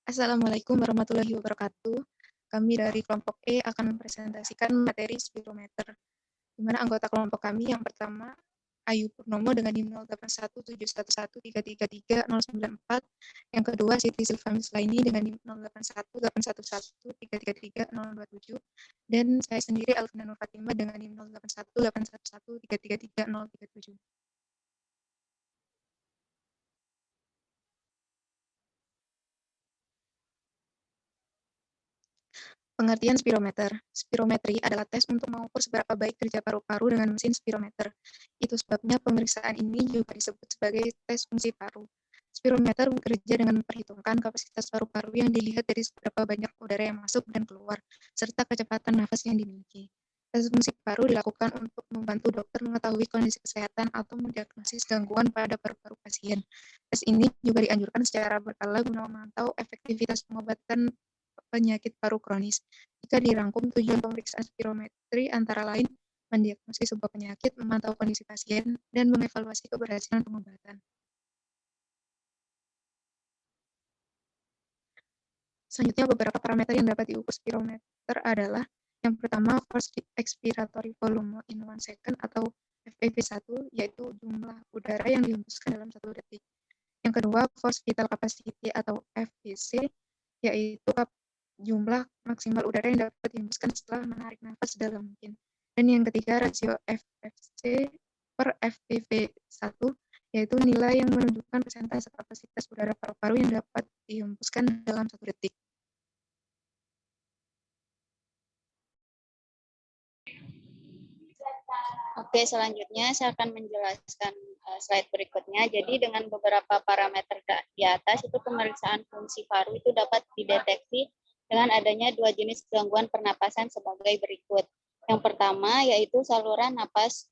Assalamualaikum warahmatullahi wabarakatuh. Kami dari kelompok E akan mempresentasikan materi spirometer, di mana anggota kelompok kami yang pertama Ayu Purnomo dengan NIM 081711333094, yang kedua Siti Silva Mislaini dengan NIM 081811333027, dan saya sendiri Alvina Nur Fatimah dengan NIM 081811333037. Pengertian spirometer. Spirometri adalah tes untuk mengukur seberapa baik kerja paru-paru dengan mesin spirometer. Itu sebabnya pemeriksaan ini juga disebut sebagai tes fungsi paru. Spirometer bekerja dengan memperhitungkan kapasitas paru-paru yang dilihat dari seberapa banyak udara yang masuk dan keluar, serta kecepatan nafas yang dimiliki. Tes fungsi paru dilakukan untuk membantu dokter mengetahui kondisi kesehatan atau mendiagnosis gangguan pada paru-paru pasien. Tes ini juga dianjurkan secara berkala guna memantau efektivitas pengobatan penyakit paru kronis. Jika dirangkum, tujuan pemeriksaan spirometri antara lain mendiagnosis sebuah penyakit, memantau kondisi pasien, dan mengevaluasi keberhasilan pengobatan. Selanjutnya, beberapa parameter yang dapat diukur spirometer adalah yang pertama, force expiratory volume in 1 second atau FEV1, yaitu jumlah udara yang dihembuskan dalam 1 detik. Yang kedua, force vital capacity atau FVC, yaitu jumlah maksimal udara yang dapat dihembuskan setelah menarik nafas sedalam mungkin. Dan yang ketiga, rasio FFC per FEV1, yaitu nilai yang menunjukkan persentase kapasitas udara paru-paru yang dapat dihembuskan dalam 1 detik. Oke, selanjutnya saya akan menjelaskan slide berikutnya. Jadi dengan beberapa parameter di atas, itu pemeriksaan fungsi paru itu dapat dideteksi dengan adanya 2 jenis gangguan pernapasan sebagai berikut. Yang pertama yaitu saluran napas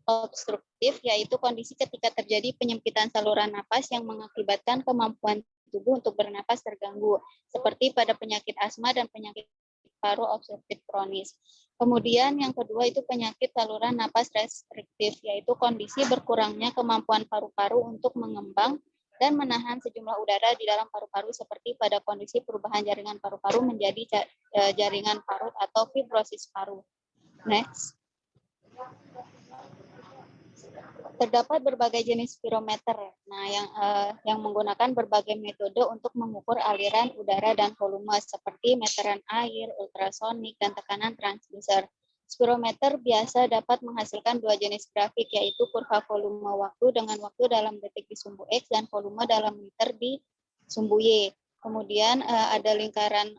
obstruktif, yaitu kondisi ketika terjadi penyempitan saluran napas yang mengakibatkan kemampuan tubuh untuk bernapas terganggu, seperti pada penyakit asma dan penyakit paru obstruktif kronis. Kemudian yang kedua itu penyakit saluran napas restriktif, yaitu kondisi berkurangnya kemampuan paru-paru untuk mengembang dan menahan sejumlah udara di dalam paru-paru, seperti pada kondisi perubahan jaringan paru-paru menjadi jaringan parut atau fibrosis paru. Next. Terdapat berbagai jenis spirometer, yang menggunakan berbagai metode untuk mengukur aliran udara dan volume, seperti meteran air, ultrasonik, dan tekanan transducer. Spirometer biasa dapat menghasilkan 2 jenis grafik, yaitu kurva volume waktu dengan waktu dalam detik di sumbu X dan volume dalam liter di sumbu Y. Kemudian ada lingkaran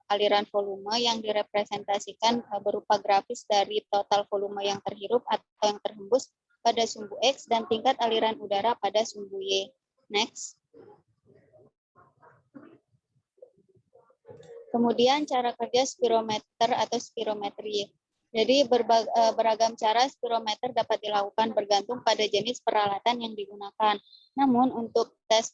aliran volume yang direpresentasikan berupa grafis dari total volume yang terhirup atau yang terhembus pada sumbu X dan tingkat aliran udara pada sumbu Y. Next. Kemudian cara kerja spirometer atau spirometri. Jadi beragam cara spirometer dapat dilakukan bergantung pada jenis peralatan yang digunakan. Namun untuk tes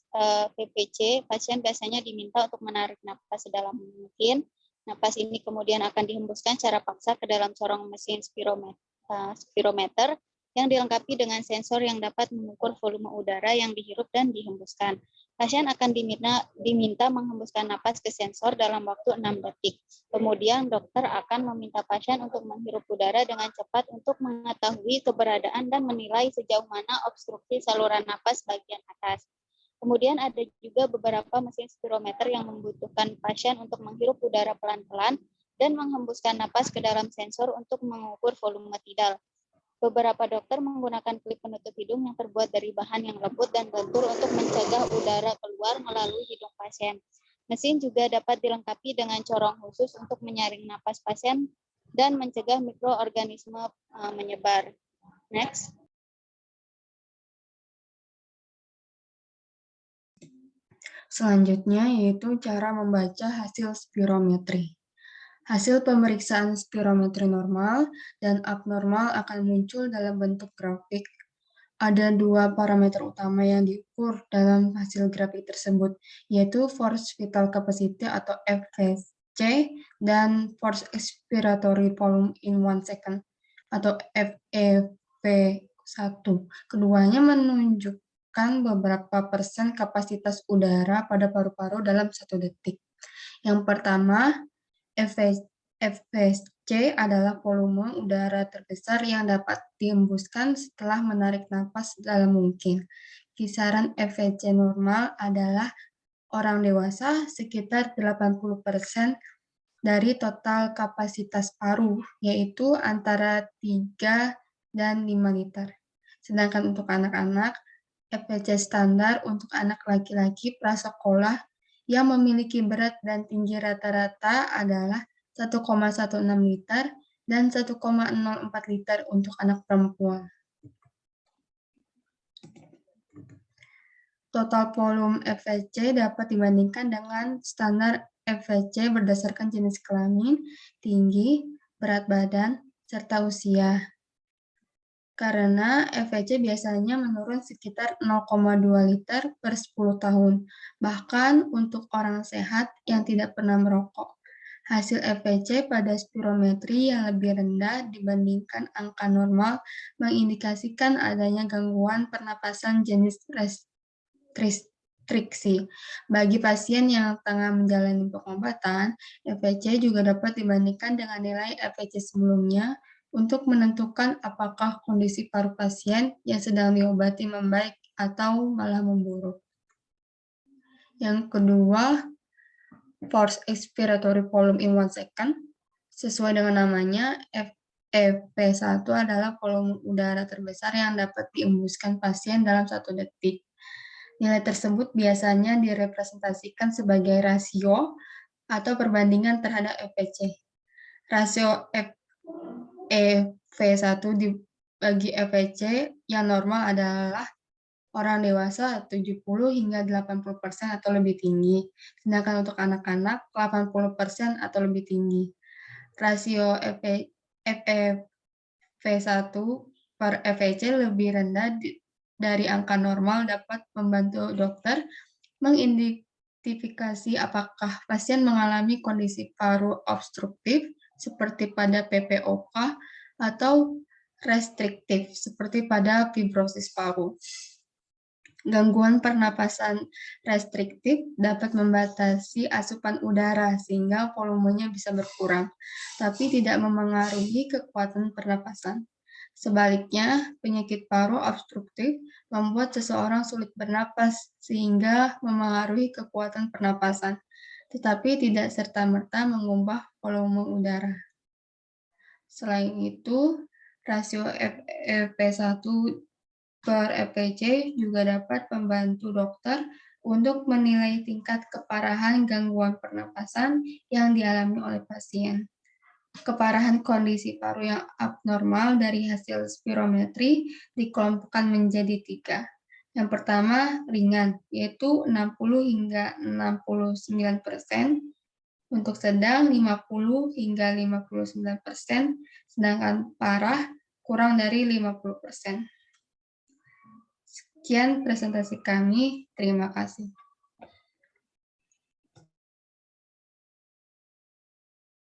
PPC, pasien biasanya diminta untuk menarik napas sedalam mungkin. Napas ini kemudian akan dihembuskan secara paksa ke dalam corong mesin spirometer yang dilengkapi dengan sensor yang dapat mengukur volume udara yang dihirup dan dihembuskan. Pasien akan diminta menghembuskan napas ke sensor dalam waktu 6 detik. Kemudian dokter akan meminta pasien untuk menghirup udara dengan cepat untuk mengetahui keberadaan dan menilai sejauh mana obstruksi saluran napas bagian atas. Kemudian ada juga beberapa mesin spirometer yang membutuhkan pasien untuk menghirup udara pelan-pelan dan menghembuskan napas ke dalam sensor untuk mengukur volume tidal. Beberapa dokter menggunakan klip penutup hidung yang terbuat dari bahan yang lembut dan lentur untuk mencegah udara keluar melalui hidung pasien. Mesin juga dapat dilengkapi dengan corong khusus untuk menyaring napas pasien dan mencegah mikroorganisme menyebar. Next. Selanjutnya yaitu cara membaca hasil spirometri. Hasil pemeriksaan spirometri normal dan abnormal akan muncul dalam bentuk grafik. Ada 2 parameter utama yang diukur dalam hasil grafik tersebut, yaitu force vital capacity atau FVC dan force expiratory volume in 1 second atau FEV1. Keduanya menunjukkan menentukan beberapa persen kapasitas udara pada paru-paru dalam 1 detik. Yang pertama, FVC adalah volume udara terbesar yang dapat dihembuskan setelah menarik napas dalam mungkin. Kisaran FVC normal adalah orang dewasa sekitar 80% dari total kapasitas paru, yaitu antara 3 dan 5 liter. Sedangkan untuk anak-anak, FVC standar untuk anak laki-laki prasekolah yang memiliki berat dan tinggi rata-rata adalah 1,16 liter dan 1,04 liter untuk anak perempuan. Total volume FVC dapat dibandingkan dengan standar FVC berdasarkan jenis kelamin, tinggi, berat badan, serta usia. Karena FVC biasanya menurun sekitar 0,2 liter per 10 tahun, bahkan untuk orang sehat yang tidak pernah merokok. Hasil FVC pada spirometri yang lebih rendah dibandingkan angka normal mengindikasikan adanya gangguan pernapasan jenis restriksi. Bagi pasien yang tengah menjalani pengobatan, FVC juga dapat dibandingkan dengan nilai FVC sebelumnya untuk menentukan apakah kondisi paru pasien yang sedang diobati membaik atau malah memburuk. Yang kedua, forced expiratory volume in 1 second. Sesuai dengan namanya, FEV1 adalah volume udara terbesar yang dapat dihembuskan pasien dalam 1 detik. Nilai tersebut biasanya direpresentasikan sebagai rasio atau perbandingan terhadap FVC. Rasio FEV1 dibagi FVC yang normal adalah orang dewasa 70 hingga 80% atau lebih tinggi, sedangkan untuk anak-anak 80% atau lebih tinggi. Rasio FEV1 per FVC lebih rendah dari angka normal dapat membantu dokter mengidentifikasi apakah pasien mengalami kondisi paru obstruktif seperti pada PPOK atau restriktif seperti pada fibrosis paru. Gangguan pernapasan restriktif dapat membatasi asupan udara sehingga volumenya bisa berkurang, tapi tidak memengaruhi kekuatan pernapasan. Sebaliknya, penyakit paru obstruktif membuat seseorang sulit bernapas sehingga memengaruhi kekuatan pernapasan, tetapi tidak serta-merta mengubah volume udara. Selain itu, rasio FEV1 per FVC juga dapat membantu dokter untuk menilai tingkat keparahan gangguan pernapasan yang dialami oleh pasien. Keparahan kondisi paru yang abnormal dari hasil spirometri dikelompokkan menjadi 3. Yang pertama, ringan, yaitu 60 hingga 69%, untuk sedang 50 hingga 59%, sedangkan parah kurang dari 50%. Sekian presentasi kami, terima kasih.